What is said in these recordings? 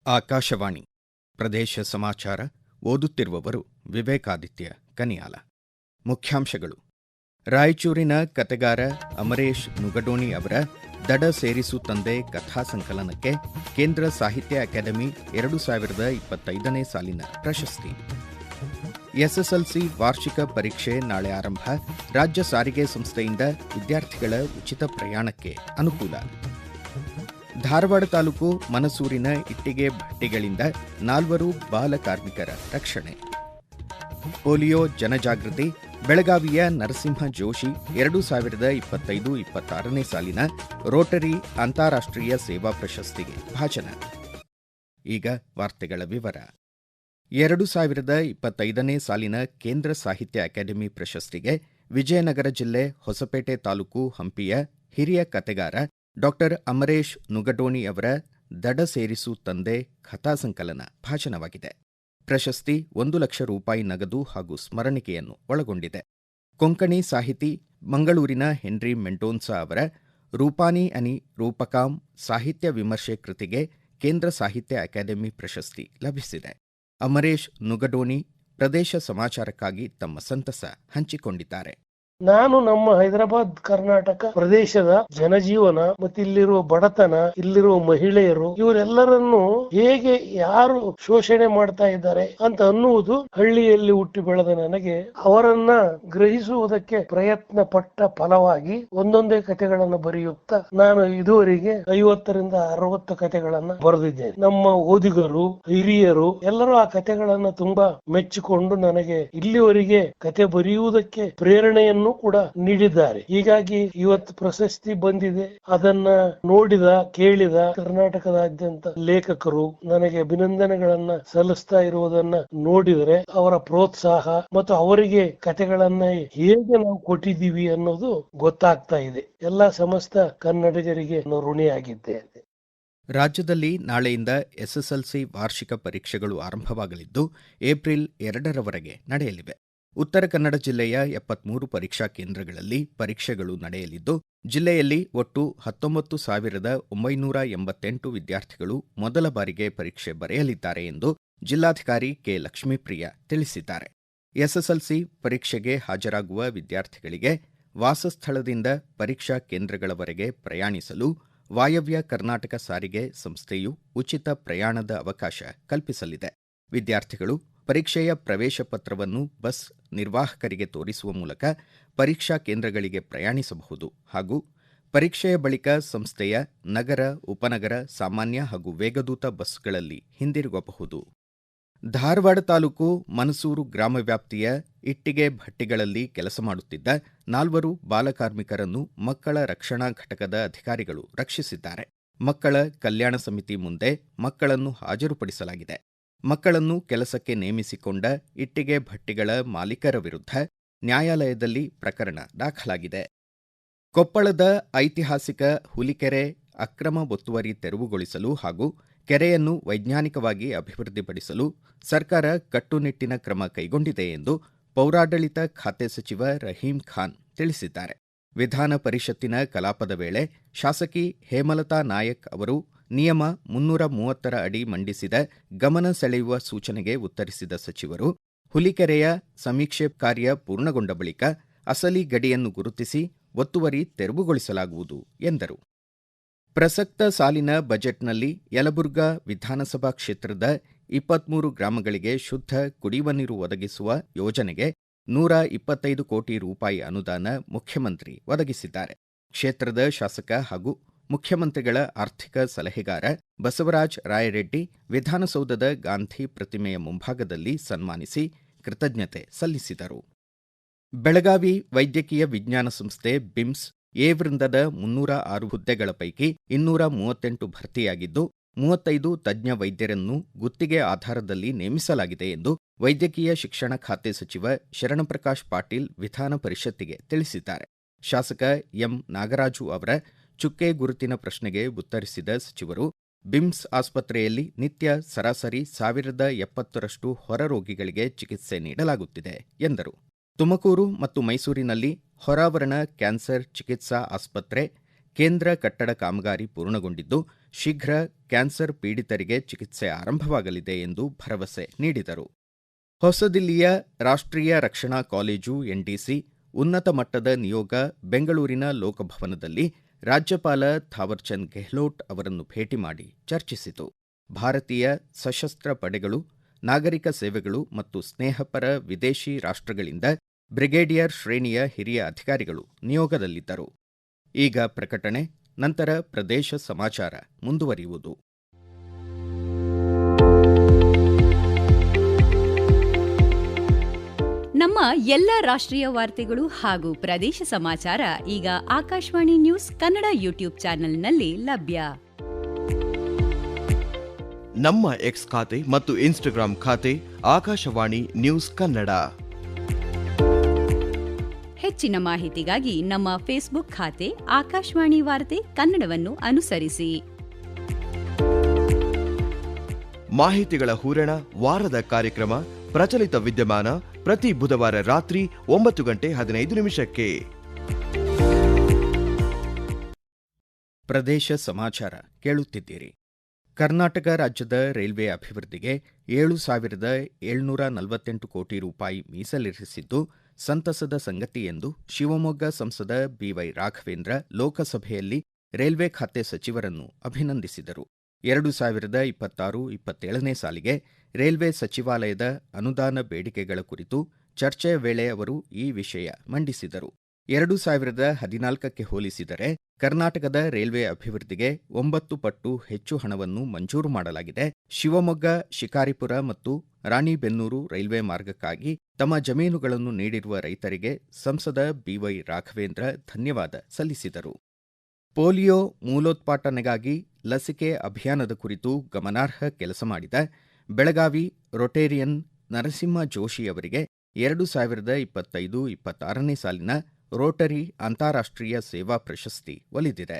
ಆಕಾಶವಾಣಿ ಪ್ರದೇಶ ಸಮಾಚಾರ ಓದುತ್ತಿರುವವರು ವಿವೇಕಾದಿತ್ಯ ಕನಿಯಾಲ. ಮುಖ್ಯಾಂಶಗಳು. ರಾಯಚೂರಿನ ಕತೆಗಾರ ಅಮರೇಶ್ ನುಗಡೋಣಿ ಅವರ ದಡ ಸೇರಿಸು ತಂದೆ ಕಥಾ ಸಂಕಲನಕ್ಕೆ ಕೇಂದ್ರ ಸಾಹಿತ್ಯ ಅಕಾಡೆಮಿ 2025ನೇ ಸಾಲಿನ ಪ್ರಶಸ್ತಿ. ಎಸ್ಎಸ್ಎಲ್ಸಿ ವಾರ್ಷಿಕ ಪರೀಕ್ಷೆ ನಾಳೆ ಆರಂಭ. ರಾಜ್ಯ ಸಾರಿಗೆ ಸಂಸ್ಥೆಯಿಂದ ವಿದ್ಯಾರ್ಥಿಗಳ ಉಚಿತ ಪ್ರಯಾಣಕ್ಕೆ ಅನುಕೂಲ. ಧಾರವಾಡ ತಾಲೂಕು ಮನಸೂರಿನ ಇಟ್ಟಿಗೆ ಭಟ್ಟಿಗಳಿಂದ 4 ಬಾಲ ಕಾರ್ಮಿಕರ ರಕ್ಷಣೆ. ಪೋಲಿಯೋ ಜನಜಾಗೃತಿ. ಬೆಳಗಾವಿಯ ನರಸಿಂಹ ಜೋಶಿ 2025-26ನೇ ಸಾಲಿನ ರೋಟರಿ ಅಂತಾರಾಷ್ಟ್ರೀಯ ಸೇವಾ ಪ್ರಶಸ್ತಿಗೆ ಭಾಜನ. ಈಗ ವಾರ್ತೆಗಳ ವಿವರ. 2025ನೇ ಸಾಲಿನ ಕೇಂದ್ರ ಸಾಹಿತ್ಯ ಅಕಾಡೆಮಿ ಪ್ರಶಸ್ತಿಗೆ ವಿಜಯನಗರ ಜಿಲ್ಲೆ ಹೊಸಪೇಟೆ ತಾಲೂಕು ಹಂಪಿಯ ಹಿರಿಯ ಕತೆಗಾರ ಡಾ ಅಮರೇಶ್ ನುಗಡೋಣಿ ಅವರ ದಡ ಸೇರಿಸು ತಂದೆ ಕಥಾ ಸಂಕಲನ ಭಾಜನವಾಗಿದೆ. ಪ್ರಶಸ್ತಿ 1 ಲಕ್ಷ ರೂಪಾಯಿ ನಗದು ಹಾಗೂ ಸ್ಮರಣಿಕೆಯನ್ನು ಒಳಗೊಂಡಿದೆ. ಕೊಂಕಣಿ ಸಾಹಿತಿ ಮಂಗಳೂರಿನ ಹೆನ್ರಿ ಮೆಂಡೋನ್ಸಾ ಅವರ ರೂಪಾನಿ ಅನಿ ರೂಪಕಾಂ ಸಾಹಿತ್ಯ ವಿಮರ್ಶೆ ಕೃತಿಗೆ ಕೇಂದ್ರ ಸಾಹಿತ್ಯ ಅಕಾಡೆಮಿ ಪ್ರಶಸ್ತಿ ಲಭಿಸಿದೆ. ಅಮರೇಶ್ ನುಗಡೋಣಿ ಪ್ರದೇಶ ಸಮಾಚಾರಕ್ಕಾಗಿ ತಮ್ಮ ಸಂತಸ ಹಂಚಿಕೊಂಡಿದ್ದಾರೆ. ನಾನು ನಮ್ಮ ಹೈದರಾಬಾದ್ ಕರ್ನಾಟಕ ಪ್ರದೇಶದ ಜನಜೀವನ ಮತ್ತು ಇಲ್ಲಿರುವ ಬಡತನ, ಇಲ್ಲಿರುವ ಮಹಿಳೆಯರು, ಇವರೆಲ್ಲರನ್ನು ಹೇಗೆ ಯಾರು ಶೋಷಣೆ ಮಾಡ್ತಾ ಇದ್ದಾರೆ ಅಂತ ಅನ್ನುವುದು ಹಳ್ಳಿಯಲ್ಲಿ ಹುಟ್ಟಿ ಬೆಳೆದ ನನಗೆ ಅವರನ್ನ ಗ್ರಹಿಸುವುದಕ್ಕೆ ಪ್ರಯತ್ನ ಪಟ್ಟ ಫಲವಾಗಿ ಒಂದೊಂದೇ ಕಥೆಗಳನ್ನು ಬರೆಯುತ್ತಾ ನಾನು ಇದುವರೆಗೆ 50ರಿಂದ 60 ಕಥೆಗಳನ್ನ ಬರೆದಿದ್ದೇನೆ. ನಮ್ಮ ಓದಿಗರು, ಹಿರಿಯರು ಎಲ್ಲರೂ ಆ ಕಥೆಗಳನ್ನ ತುಂಬಾ ಮೆಚ್ಚಿಕೊಂಡು ನನಗೆ ಇಲ್ಲಿವರೆಗೆ ಕಥೆ ಬರೆಯುವುದಕ್ಕೆ ಪ್ರೇರಣೆಯನ್ನು ಕೂಡ ನೀಡಿದ್ದಾರೆ. ಹೀಗಾಗಿ ಇವತ್ತು ಪ್ರಶಸ್ತಿ ಬಂದಿದೆ. ಅದನ್ನ ನೋಡಿದ ಕೇಳಿದ ಕರ್ನಾಟಕದಾದ್ಯಂತ ಲೇಖಕರು ನನಗೆ ಅಭಿನಂದನೆಗಳನ್ನ ಸಲ್ಲಿಸ್ತಾ ಇರುವುದನ್ನ ನೋಡಿದರೆ ಅವರ ಪ್ರೋತ್ಸಾಹ ಮತ್ತು ಅವರಿಗೆ ಕಥೆಗಳನ್ನ ಹೇಗೆ ನಾವು ಕೊಟ್ಟಿದ್ದೀವಿ ಅನ್ನೋದು ಗೊತ್ತಾಗ್ತಾ ಇದೆ. ಎಲ್ಲಾ ಸಮಸ್ತ ಕನ್ನಡಿಗರಿಗೆ ನಾನು ಋಣಿಯಾಗಿದ್ದೇನೆ. ರಾಜ್ಯದಲ್ಲಿ ನಾಳೆಯಿಂದ ಎಸ್ಎಸ್ಎಲ್ಸಿ ವಾರ್ಷಿಕ ಪರೀಕ್ಷೆಗಳು ಆರಂಭವಾಗಲಿದ್ದು ಏಪ್ರಿಲ್ 2ರವರೆಗೆ ನಡೆಯಲಿವೆ. ಉತ್ತರ ಕನ್ನಡ ಜಿಲ್ಲೆಯ 73 ಪರೀಕ್ಷಾ ಕೇಂದ್ರಗಳಲ್ಲಿ ಪರೀಕ್ಷೆಗಳು ನಡೆಯಲಿದ್ದು ಜಿಲ್ಲೆಯಲ್ಲಿ ಒಟ್ಟು 19,988 ವಿದ್ಯಾರ್ಥಿಗಳು ಮೊದಲ ಬಾರಿಗೆ ಪರೀಕ್ಷೆ ಬರೆಯಲಿದ್ದಾರೆ ಎಂದು ಜಿಲ್ಲಾಧಿಕಾರಿ ಕೆ. ಲಕ್ಷ್ಮೀಪ್ರಿಯ ತಿಳಿಸಿದ್ದಾರೆ. ಎಸ್ಎಸ್ಎಲ್ಸಿ ಪರೀಕ್ಷೆಗೆ ಹಾಜರಾಗುವ ವಿದ್ಯಾರ್ಥಿಗಳಿಗೆ ವಾಸಸ್ಥಳದಿಂದ ಪರೀಕ್ಷಾ ಕೇಂದ್ರಗಳವರೆಗೆ ಪ್ರಯಾಣಿಸಲು ವಾಯವ್ಯ ಕರ್ನಾಟಕ ಸಾರಿಗೆ ಸಂಸ್ಥೆಯು ಉಚಿತ ಪ್ರಯಾಣದ ಅವಕಾಶ ಕಲ್ಪಿಸಲಿದೆ. ವಿದ್ಯಾರ್ಥಿಗಳು ಪರೀಕ್ಷೆಯ ಪ್ರವೇಶ ಪತ್ರವನ್ನು ಬಸ್ ನಿರ್ವಾಹಕರಿಗೆ ತೋರಿಸುವ ಮೂಲಕ ಪರೀಕ್ಷಾ ಕೇಂದ್ರಗಳಿಗೆ ಪ್ರಯಾಣಿಸಬಹುದು ಹಾಗೂ ಪರೀಕ್ಷೆಯ ಬಳಿಕ ಸಂಸ್ಥೆಯ ನಗರ, ಉಪನಗರ, ಸಾಮಾನ್ಯ ಹಾಗೂ ವೇಗದೂತ ಬಸ್ಗಳಲ್ಲಿ ಹಿಂದಿರುಗಬಹುದು. ಧಾರವಾಡ ತಾಲೂಕು ಮನಸೂರು ಗ್ರಾಮ ವ್ಯಾಪ್ತಿಯ ಇಟ್ಟಿಗೆ ಭಟ್ಟಿಗಳಲ್ಲಿ ಕೆಲಸ ಮಾಡುತ್ತಿದ್ದ 4 ಬಾಲಕಾರ್ಮಿಕರನ್ನು ಮಕ್ಕಳ ರಕ್ಷಣಾ ಘಟಕದ ಅಧಿಕಾರಿಗಳು ರಕ್ಷಿಸಿದ್ದಾರೆ. ಮಕ್ಕಳ ಕಲ್ಯಾಣ ಸಮಿತಿ ಮುಂದೆ ಮಕ್ಕಳನ್ನು ಹಾಜರುಪಡಿಸಲಾಗಿದೆ. ಮಕ್ಕಳನ್ನು ಕೆಲಸಕ್ಕೆ ನೇಮಿಸಿಕೊಂಡ ಇಟ್ಟಿಗೆ ಭಟ್ಟಿಗಳ ಮಾಲೀಕರ ವಿರುದ್ಧ ನ್ಯಾಯಾಲಯದಲ್ಲಿ ಪ್ರಕರಣ ದಾಖಲಾಗಿದೆ. ಕೊಪ್ಪಳದ ಐತಿಹಾಸಿಕ ಹುಲಿಕೆರೆ ಅಕ್ರಮ ಒತ್ತುವರಿ ತೆರವುಗೊಳಿಸಲು ಹಾಗೂ ಕೆರೆಯನ್ನು ವೈಜ್ಞಾನಿಕವಾಗಿ ಅಭಿವೃದ್ಧಿಪಡಿಸಲು ಸರ್ಕಾರ ಕಟ್ಟುನಿಟ್ಟಿನ ಕ್ರಮ ಕೈಗೊಂಡಿದೆ ಎಂದು ಪೌರಾಡಳಿತ ಖಾತೆ ಸಚಿವ ರಹೀಂ ಖಾನ್ ತಿಳಿಸಿದ್ದಾರೆ. ವಿಧಾನ ಪರಿಷತ್ತಿನ ಕಲಾಪದ ವೇಳೆ ಶಾಸಕಿ ಹೇಮಲತಾ ನಾಯಕ್ ಅವರು ನಿಯಮ 330 ಅಡಿ ಮಂಡಿಸಿದ ಗಮನ ಸೆಳೆಯುವ ಸೂಚನೆಗೆ ಉತ್ತರಿಸಿದ ಸಚಿವರು ಹುಲಿಕೆರೆಯ ಸಮೀಕ್ಷೆ ಕಾರ್ಯ ಪೂರ್ಣಗೊಂಡ ಬಳಿಕ ಅಸಲಿ ಗಡಿಯನ್ನು ಗುರುತಿಸಿ ಒತ್ತುವರಿ ತೆರವುಗೊಳಿಸಲಾಗುವುದು ಎಂದರು. ಪ್ರಸಕ್ತ ಸಾಲಿನ ಬಜೆಟ್ನಲ್ಲಿ ಯಲಬುರ್ಗಾ ವಿಧಾನಸಭಾ ಕ್ಷೇತ್ರದ 23 ಗ್ರಾಮಗಳಿಗೆ ಶುದ್ಧ ಕುಡಿಯುವ ನೀರು ಒದಗಿಸುವ ಯೋಜನೆಗೆ 125 ಕೋಟಿ ರೂಪಾಯಿ ಅನುದಾನ ಮುಖ್ಯಮಂತ್ರಿ ಒದಗಿಸಿದ್ದಾರೆ. ಕ್ಷೇತ್ರದ ಶಾಸಕ ಹಾಗೂ ಮುಖ್ಯಮಂತ್ರಿಗಳ ಆರ್ಥಿಕ ಸಲಹೆಗಾರ ಬಸವರಾಜ ರಾಯರೆಡ್ಡಿ ವಿಧಾನಸೌಧದ ಗಾಂಧಿ ಪ್ರತಿಮೆಯ ಮುಂಭಾಗದಲ್ಲಿ ಸನ್ಮಾನಿಸಿ ಕೃತಜ್ಞತೆ ಸಲ್ಲಿಸಿದರು. ಬೆಳಗಾವಿ ವೈದ್ಯಕೀಯ ವಿಜ್ಞಾನ ಸಂಸ್ಥೆ ಬಿಮ್ಸ್ ಎ ವೃಂದದ 306 ಹುದ್ದೆಗಳ ಪೈಕಿ 238 ಭರ್ತಿಯಾಗಿದ್ದು 35 ತಜ್ಞ ವೈದ್ಯರನ್ನು ಗುತ್ತಿಗೆ ಆಧಾರದಲ್ಲಿ ನೇಮಿಸಲಾಗಿದೆ ಎಂದು ವೈದ್ಯಕೀಯ ಶಿಕ್ಷಣ ಖಾತೆ ಸಚಿವ ಶರಣಪ್ರಕಾಶ್ ಪಾಟೀಲ್ ವಿಧಾನ ಪರಿಷತ್ತಿಗೆ ತಿಳಿಸಿದ್ದಾರೆ. ಶಾಸಕ ಎಂ ನಾಗರಾಜು ಅವರ ಚುಕ್ಕೆ ಗುರುತಿನ ಪ್ರಶ್ನೆಗೆ ಉತ್ತರಿಸಿದ ಸಚಿವರು ಬಿಮ್ಸ್ ಆಸ್ಪತ್ರೆಯಲ್ಲಿ ನಿತ್ಯ ಸರಾಸರಿ 1070ರಷ್ಟು ಹೊರ ರೋಗಿಗಳಿಗೆ ಚಿಕಿತ್ಸೆ ನೀಡಲಾಗುತ್ತಿದೆ ಎಂದರು. ತುಮಕೂರು ಮತ್ತು ಮೈಸೂರಿನಲ್ಲಿ ಹೊರಾವರಣ ಕ್ಯಾನ್ಸರ್ ಚಿಕಿತ್ಸಾ ಆಸ್ಪತ್ರೆ ಕೇಂದ್ರ ಕಟ್ಟಡ ಕಾಮಗಾರಿ ಪೂರ್ಣಗೊಂಡಿದ್ದು ಶೀಘ್ರ ಕ್ಯಾನ್ಸರ್ ಪೀಡಿತರಿಗೆ ಚಿಕಿತ್ಸೆ ಆರಂಭವಾಗಲಿದೆ ಎಂದು ಭರವಸೆ ನೀಡಿದರು. ಹೊಸದಿಲ್ಲಿಯ ರಾಷ್ಟ್ರೀಯ ರಕ್ಷಣಾ ಕಾಲೇಜು ಎನ್ಡಿಸಿ ಉನ್ನತ ಮಟ್ಟದ ನಿಯೋಗ ಬೆಂಗಳೂರಿನ ಲೋಕಭವನದಲ್ಲಿ ರಾಜ್ಯಪಾಲ ಥಾವರ್ಚಂದ್ ಗೆಹ್ಲೋಟ್ ಅವರನ್ನು ಭೇಟಿ ಮಾಡಿ ಚರ್ಚಿಸಿತು. ಭಾರತೀಯ ಸಶಸ್ತ್ರ ಪಡೆಗಳು, ನಾಗರಿಕ ಸೇವೆಗಳು ಮತ್ತು ಸ್ನೇಹಪರ ವಿದೇಶಿ ರಾಷ್ಟ್ರಗಳಿಂದ ಬ್ರಿಗೇಡಿಯರ್ ಶ್ರೇಣಿಯ ಹಿರಿಯ ಅಧಿಕಾರಿಗಳು ನಿಯೋಗದಲ್ಲಿದ್ದರು. ಈಗ ಪ್ರಕಟಣೆ, ನಂತರ ಪ್ರದೇಶ ಸಮಾಚಾರ ಮುಂದುವರಿಯುವುದು. ನಮ್ಮ ಎಲ್ಲ ರಾಷ್ಟ್ರೀಯ ವಾರ್ತೆಗಳು ಹಾಗೂ ಪ್ರದೇಶ ಸಮಾಚಾರ ಈಗ ಆಕಾಶವಾಣಿ ನ್ಯೂಸ್ ಕನ್ನಡ ಯೂಟ್ಯೂಬ್ ಚಾನೆಲ್ನಲ್ಲಿ ಲಭ್ಯ. ನಮ್ಮ ಎಕ್ಸ್ ಖಾತೆ ಮತ್ತು ಇನ್ಸ್ಟಾಗ್ರಾಂ ಖಾತೆ ಆಕಾಶವಾಣಿ ನ್ಯೂಸ್ ಕನ್ನಡ. ಹೆಚ್ಚಿನ ಮಾಹಿತಿಗಾಗಿ ನಮ್ಮ ಫೇಸ್ಬುಕ್ ಖಾತೆ ಆಕಾಶವಾಣಿ ವಾರ್ತೆ ಕನ್ನಡವನ್ನು ಅನುಸರಿಸಿ. ಮಾಹಿತಿಗಳ ಹೂರಣ, ವಾರದ ಕಾರ್ಯಕ್ರಮ, ಪ್ರಚಲಿತ ವಿದ್ಯಮಾನ ಪ್ರತಿ ಬುಧವಾರ ರಾತ್ರಿ 9:15 ಪ್ರದೇಶ ಸಮಾಚಾರ ಕೇಳುತ್ತಿದ್ದೀರಿ. ಕರ್ನಾಟಕ ರಾಜ್ಯದ ರೈಲ್ವೆ ಅಭಿವೃದ್ಧಿಗೆ 7,748 ಕೋಟಿ ರೂಪಾಯಿ ಮೀಸಲಿರಿಸಿದ್ದು ಸಂತಸದ ಸಂಗತಿ ಎಂದು ಶಿವಮೊಗ್ಗ ಸಂಸದ ಬಿವೈ ರಾಘವೇಂದ್ರ ಲೋಕಸಭೆಯಲ್ಲಿ ರೈಲ್ವೆ ಖಾತೆ ಸಚಿವರನ್ನು ಅಭಿನಂದಿಸಿದರು. 2026-27ನೇ ಸಾಲಿಗೆ ರೈಲ್ವೆ ಸಚಿವಾಲಯದ ಅನುದಾನ ಬೇಡಿಕೆಗಳ ಕುರಿತು ಚರ್ಚೆಯ ವೇಳೆ ಅವರು ಈ ವಿಷಯ ಮಂಡಿಸಿದರು. 2014ಕ್ಕೆ ಹೋಲಿಸಿದರೆ ಕರ್ನಾಟಕದ ರೈಲ್ವೆ ಅಭಿವೃದ್ಧಿಗೆ 9 ಪಟ್ಟು ಹೆಚ್ಚು ಹಣವನ್ನು ಮಂಜೂರು ಮಾಡಲಾಗಿದೆ. ಶಿವಮೊಗ್ಗ, ಶಿಕಾರಿಪುರ ಮತ್ತು ರಾಣಿಬೆನ್ನೂರು ರೈಲ್ವೆ ಮಾರ್ಗಕ್ಕಾಗಿ ತಮ್ಮ ಜಮೀನುಗಳನ್ನು ನೀಡಿರುವ ರೈತರಿಗೆ ಸಂಸದ ಬಿವೈ ರಾಘವೇಂದ್ರ ಧನ್ಯವಾದ ಸಲ್ಲಿಸಿದರು. ಪೋಲಿಯೋ ಮೂಲೋತ್ಪಾಟನೆಗಾಗಿ ಲಸಿಕೆ ಅಭಿಯಾನದ ಕುರಿತು ಗಮನಾರ್ಹ ಕೆಲಸ ಮಾಡಿದ ಬೆಳಗಾವಿ ರೊಟೇರಿಯನ್ ನರಸಿಂಹ ಜೋಶಿ ಅವರಿಗೆ 2025-26ನೇ ಸಾಲಿನ ರೋಟರಿ ಅಂತಾರಾಷ್ಟ್ರೀಯ ಸೇವಾ ಪ್ರಶಸ್ತಿ ಒಲಿದಿದೆ.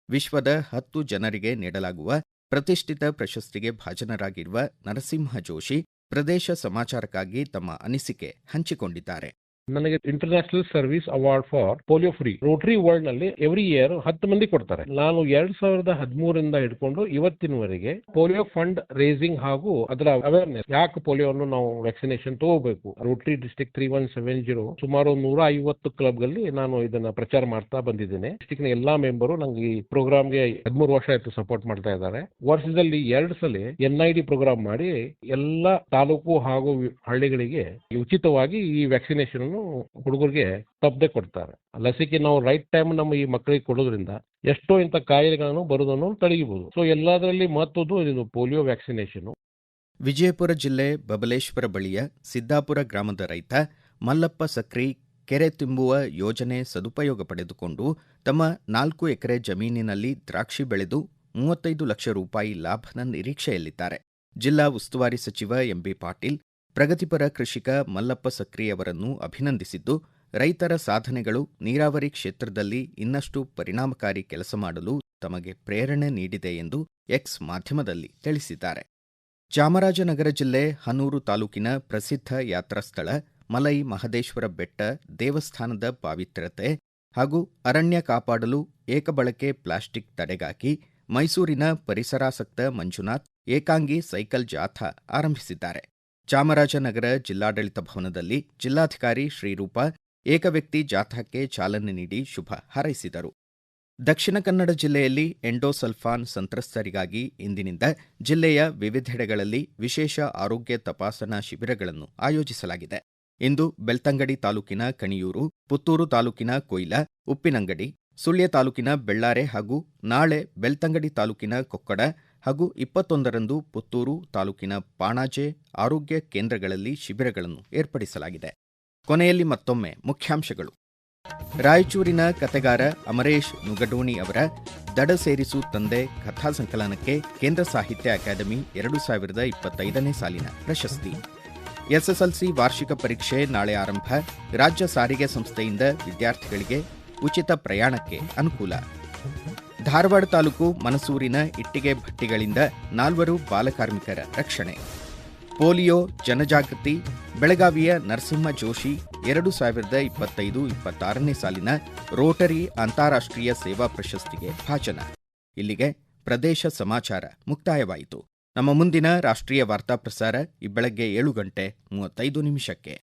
ವಿಶ್ವದ 10 ಜನರಿಗೆ ನೀಡಲಾಗುವ ಪ್ರತಿಷ್ಠಿತ ಪ್ರಶಸ್ತಿಗೆ ಭಾಜನರಾಗಿರುವ ನರಸಿಂಹ ಜೋಶಿ ಪ್ರದೇಶ ಸಮಾಚಾರಕ್ಕಾಗಿ ತಮ್ಮ ಅನಿಸಿಕೆ ಹಂಚಿಕೊಂಡಿದ್ದಾರೆ. ನನಗೆ international service award for polio free Rotary world ನಲ್ಲಿ ಎವ್ರಿ ಇಯರ್ 10 ಮಂದಿ ಕೊಡ್ತಾರೆ. ನಾನು 2013ರಿಂದ ಹಿಡ್ಕೊಂಡು ಇವತ್ತಿನವರೆಗೆ ಪೋಲಿಯೋ ಫಂಡ್ ರೇಸಿಂಗ್ ಹಾಗೂ ಅದರ ಅವೇರ್ನೆಸ್, ಯಾಕೆ ಪೋಲಿಯೋವನ್ನು ನಾವು ವ್ಯಾಕ್ಸಿನೇಷನ್ ತಗೋಬೇಕು, ರೋಟರಿ ಡಿಸ್ಟ್ರಿಕ್ಟ್ 3170 ಸುಮಾರು 150 ಕ್ಲಬ್ ಗಳಲ್ಲಿ ನಾನು ಇದನ್ನ ಪ್ರಚಾರ ಮಾಡ್ತಾ ಬಂದಿದ್ದೇನೆ. ಡಿಸ್ಟ್ರಿಕ್ಟ್ ನ ಎಲ್ಲಾ ಮೆಂಬರು ನಂಗೆ ಈ ಪ್ರೋಗ್ರಾಮ್ಗೆ 13 ವರ್ಷ ಆಯ್ತು ಸಪೋರ್ಟ್ ಮಾಡ್ತಾ ಇದ್ದಾರೆ. ವರ್ಷದಲ್ಲಿ 2 ಸಲ NID ಪ್ರೋಗ್ರಾಮ್ ಮಾಡಿ ಎಲ್ಲಾ ತಾಲೂಕು ಹಾಗೂ ಹಳ್ಳಿಗಳಿಗೆ ಉಚಿತವಾಗಿ ಈ ವ್ಯಾಕ್ಸಿನೇಷನ್ ಹುಡುಗರಿಗೆ ತಪ್ಪದೆ ಕೊಡ್ತಾರೆ. ಲಸಿಕೆ ನಾವು ರೈಟ್ ಟೈಮ್ ನಮ್ಮ ಈ ಮಕ್ಕಳಿಗೆ ಕೊಡೋದ್ರಿಂದ ಎಷ್ಟೋ ಇಂಥ ಕಾಯಿಲೆಗಳನ್ನು ಬರೋದನ್ನು ತಡೆಯಬಹುದು. ಸೊ ಎಲ್ಲದರಲ್ಲಿ ಮಹತ್ವದ್ದು ಇದು ಪೋಲಿಯೋ ವ್ಯಾಕ್ಸಿನೇಷನ್. ವಿಜಯಪುರ ಜಿಲ್ಲೆ ಬಬಲೇಶ್ವರ ಬಳಿಯ ಸಿದ್ದಾಪುರ ಗ್ರಾಮದ ರೈತ ಮಲ್ಲಪ್ಪ ಸಕ್ರಿ ಕೆರೆ ತುಂಬುವ ಯೋಜನೆ ಸದುಪಯೋಗ ಪಡೆದುಕೊಂಡು ತಮ್ಮ 4 ಎಕರೆ ಜಮೀನಿನಲ್ಲಿ ದ್ರಾಕ್ಷಿ ಬೆಳೆದು 35 ಲಕ್ಷ ರೂಪಾಯಿ ಲಾಭದ ನಿರೀಕ್ಷೆಯಲ್ಲಿದ್ದಾರೆ. ಜಿಲ್ಲಾ ಉಸ್ತುವಾರಿ ಸಚಿವ ಎಂಬಿ ಪಾಟೀಲ್ ಪ್ರಗತಿಪರ ಕೃಷಿಕ ಮಲ್ಲಪ್ಪ ಸಕ್ರಿ ಅವರನ್ನು ಅಭಿನಂದಿಸಿದ್ದು, ರೈತರ ಸಾಧನೆಗಳು ನೀರಾವರಿ ಕ್ಷೇತ್ರದಲ್ಲಿ ಇನ್ನಷ್ಟು ಪರಿಣಾಮಕಾರಿ ಕೆಲಸ ಮಾಡಲು ತಮಗೆ ಪ್ರೇರಣೆ ನೀಡಿದೆ ಎಂದು ಎಕ್ಸ್ ಮಾಧ್ಯಮದಲ್ಲಿ ತಿಳಿಸಿದ್ದಾರೆ. ಚಾಮರಾಜನಗರ ಜಿಲ್ಲೆ ಹನೂರು ತಾಲೂಕಿನ ಪ್ರಸಿದ್ಧ ಯಾತ್ರಾಸ್ಥಳ ಮಲೈ ಮಹದೇಶ್ವರ ಬೆಟ್ಟ ದೇವಸ್ಥಾನದ ಪಾವಿತ್ರ್ಯತೆ ಹಾಗೂ ಅರಣ್ಯ ಕಾಪಾಡಲು ಏಕಬಳಕೆ ಪ್ಲಾಸ್ಟಿಕ್ ತಡೆಗಾಗಿ ಮೈಸೂರಿನ ಪರಿಸರಾಸಕ್ತ ಮಂಜುನಾಥ್ ಏಕಾಂಗಿ ಸೈಕಲ್ ಜಾಥಾ ಆರಂಭಿಸಿದ್ದಾರೆ. ಚಾಮರಾಜನಗರ ಜಿಲ್ಲಾಡಳಿತ ಭವನದಲ್ಲಿ ಜಿಲ್ಲಾಧಿಕಾರಿ ಶ್ರೀರೂಪ ಏಕವ್ಯಕ್ತಿ ಜಾಥಾಕ್ಕೆ ಚಾಲನೆ ನೀಡಿ ಶುಭ ಹಾರೈಸಿದರು. ದಕ್ಷಿಣ ಕನ್ನಡ ಜಿಲ್ಲೆಯಲ್ಲಿ ಎಂಡೋಸಲ್ಫಾನ್ ಸಂತ್ರಸ್ತರಿಗಾಗಿ ಇಂದಿನಿಂದ ಜಿಲ್ಲೆಯ ವಿವಿಧೆಡೆಗಳಲ್ಲಿ ವಿಶೇಷ ಆರೋಗ್ಯ ತಪಾಸಣಾ ಶಿಬಿರಗಳನ್ನು ಆಯೋಜಿಸಲಾಗಿದೆ. ಇಂದು ಬೆಳ್ತಂಗಡಿ ತಾಲೂಕಿನ ಕಣಿಯೂರು, ಪುತ್ತೂರು ತಾಲೂಕಿನ ಕೊಯ್ಲ, ಉಪ್ಪಿನಂಗಡಿ, ಸುಳ್ಯ ತಾಲೂಕಿನ ಬೆಳ್ಳಾರೆ ಹಾಗೂ ನಾಳೆ ಬೆಳ್ತಂಗಡಿ ತಾಲೂಕಿನ ಕೊಕ್ಕಡ ಹಾಗೂ 21ರಂದು ಪುತ್ತೂರು ತಾಲೂಕಿನ ಪಾಣಾಜೆ ಆರೋಗ್ಯ ಕೇಂದ್ರಗಳಲ್ಲಿ ಶಿಬಿರಗಳನ್ನು ಏರ್ಪಡಿಸಲಾಗಿದೆ. ಕೊನೆಯಲ್ಲಿ ಮತ್ತೊಮ್ಮೆ ಮುಖ್ಯಾಂಶಗಳು. ರಾಯಚೂರಿನ ಕತೆಗಾರ ಅಮರೇಶ್ ನುಗಡೋಣಿ ಅವರ ದಡ ಸೇರಿಸು ತಂದೆ ಕಥಾ ಸಂಕಲನಕ್ಕೆ ಕೇಂದ್ರ ಸಾಹಿತ್ಯ ಅಕಾಡೆಮಿ 2025ನೇ ಸಾಲಿನ ಪ್ರಶಸ್ತಿ. ಎಸ್ಎಸ್ಎಲ್ಸಿ ವಾರ್ಷಿಕ ಪರೀಕ್ಷೆ ನಾಳೆ ಆರಂಭ. ರಾಜ್ಯ ಸಾರಿಗೆ ಸಂಸ್ಥೆಯಿಂದ ವಿದ್ಯಾರ್ಥಿಗಳಿಗೆ ಉಚಿತ ಪ್ರಯಾಣಕ್ಕೆ ಅನುಕೂಲ. ಧಾರವಾಡ ತಾಲೂಕು ಮನಸೂರಿನ ಇಟ್ಟಿಗೆ ಭಟ್ಟಿಗಳಿಂದ 4 ಬಾಲಕಾರ್ಮಿಕರ ರಕ್ಷಣೆ. ಪೋಲಿಯೋ ಜನಜಾಗೃತಿ. ಬೆಳಗಾವಿಯ ನರಸಿಂಹ ಜೋಶಿ 2025-26ನೇ ಸಾಲಿನ ರೋಟರಿ ಅಂತಾರಾಷ್ಟ್ರೀಯ ಸೇವಾ ಪ್ರಶಸ್ತಿಗೆ ಭಾಜನ. ಇಲ್ಲಿಗೆ ಪ್ರದೇಶ ಸಮಾಚಾರ ಮುಕ್ತಾಯವಾಯಿತು. ನಮ್ಮ ಮುಂದಿನ ರಾಷ್ಟ್ರೀಯ ವಾರ್ತಾ ಪ್ರಸಾರ ಈ ಬೆಳಗ್ಗೆ 7:35 ನಿಮಿಷಕ್ಕೆ.